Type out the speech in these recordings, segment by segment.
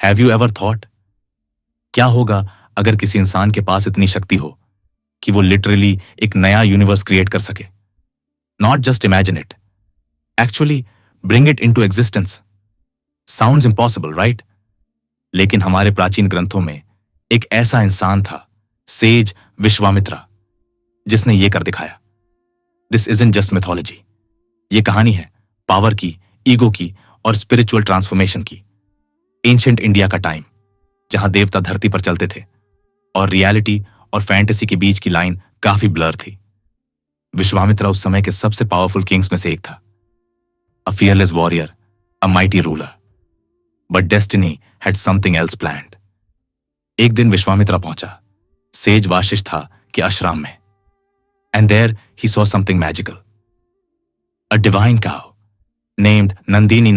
Have you ever thought, क्या होगा अगर किसी इंसान के पास इतनी शक्ति हो कि वो लिटरली एक नया यूनिवर्स क्रिएट कर सके? Not just imagine it, actually bring it into existence. Sounds impossible, right? लेकिन हमारे प्राचीन ग्रंथों में एक ऐसा इंसान था, सेज विश्वामित्रा, जिसने ये कर दिखाया। दिस इजंट जस्ट मिथोलॉजी, ये कहानी है पावर की, ईगो की और स्पिरिचुअल ट्रांसफॉर्मेशन की। एंशिएंट इंडिया का टाइम, जहां देवता धरती पर चलते थे और रियलिटी और फैंटेसी के बीच की लाइन काफी ब्लर थी। विश्वामित्रा उस समय के सबसे पावरफुल किंग्स में से एक था, a fearless warrior, a mighty ruler. But destiny had something else planned. एक दिन विश्वामित्रा पहुंचा सेज वाशिष्ठा के आश्रम में, and there he saw something magical, a divine cow named Nandini.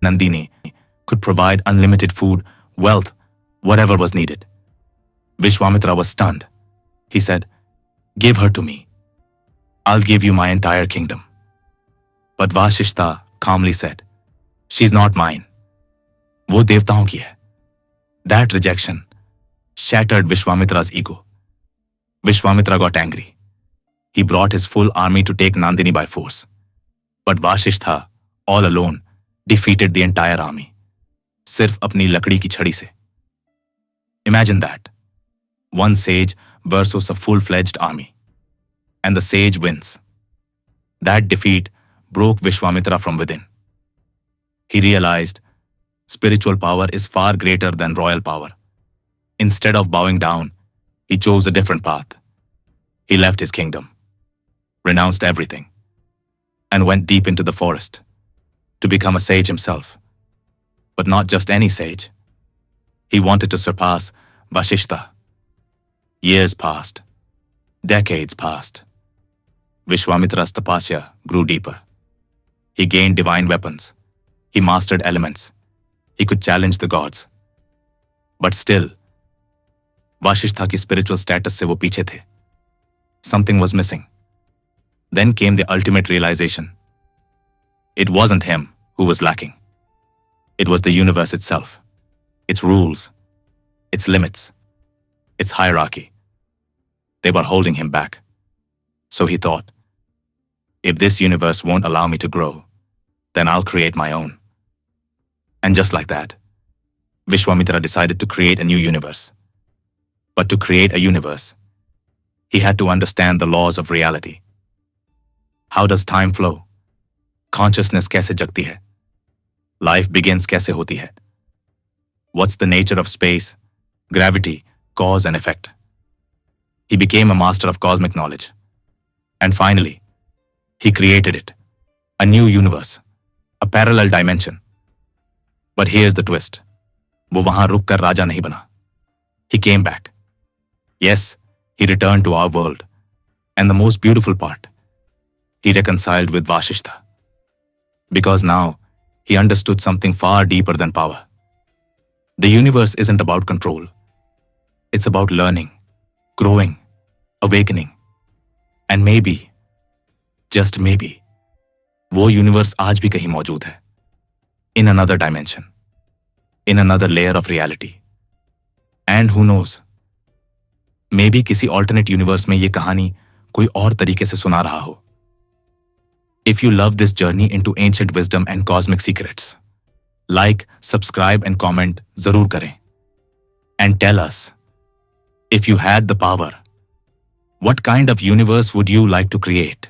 Nandini could provide unlimited food, wealth, whatever was needed. Vishwamitra was stunned. He said, "Give her to me. I'll give you my entire kingdom." But Vashishta calmly said, "She's not mine. वो देवताओं की है." That rejection shattered Vishwamitra's ego. Vishwamitra got angry. He brought his full army to take Nandini by force. But Vashishta, all alone, defeated the entire army. सिर्फ अपनी लकड़ी की छड़ी से. Imagine that. One sage versus a full-fledged army. And the sage wins. That defeat broke Vishwamitra from within. He realized spiritual power is far greater than royal power. Instead of bowing down, he chose a different path. He left his kingdom, renounced everything, and went deep into the forest to become a sage himself. But not just any sage. He wanted to surpass Vashishta. Years passed. Decades passed. Vishwamitra's tapasya grew deeper. He gained divine weapons. He mastered elements. He could challenge the gods. But still, Vashishta की spiritual status से वो पीछे थे. Something was missing. Then came the ultimate realization. It wasn't him who was lacking. It was the universe itself, its rules, its limits, its hierarchy. They were holding him back. So he thought, if this universe won't allow me to grow, then I'll create my own. And just like that, Vishwamitra decided to create a new universe. But to create a universe, he had to understand the laws of reality. How does time flow? Consciousness कैसे जगती है? Life begins कैसे होती है? What's the nature of space, gravity, cause and effect? He became a master of cosmic knowledge. And finally, he created it, a new universe, a parallel dimension. But here's the twist. वो वहां रुक कर राजा नहीं बना. He came back. Yes, he returned to our world. And the most beautiful part, he reconciled with Vashishta. Because now, he understood something far deeper than power. The universe isn't about control. It's about learning, growing, awakening. And maybe, just maybe, वो universe आज भी कहीं मौजूद है. In another dimension. In another layer of reality. And who knows? Maybe किसी alternate universe में ये कहानी कोई और तरीके से सुना रहा हो. If you love this journey into ancient wisdom and cosmic secrets, like, subscribe and comment जरूर करें. And tell us, if you had the power, what kind of universe would you like to create?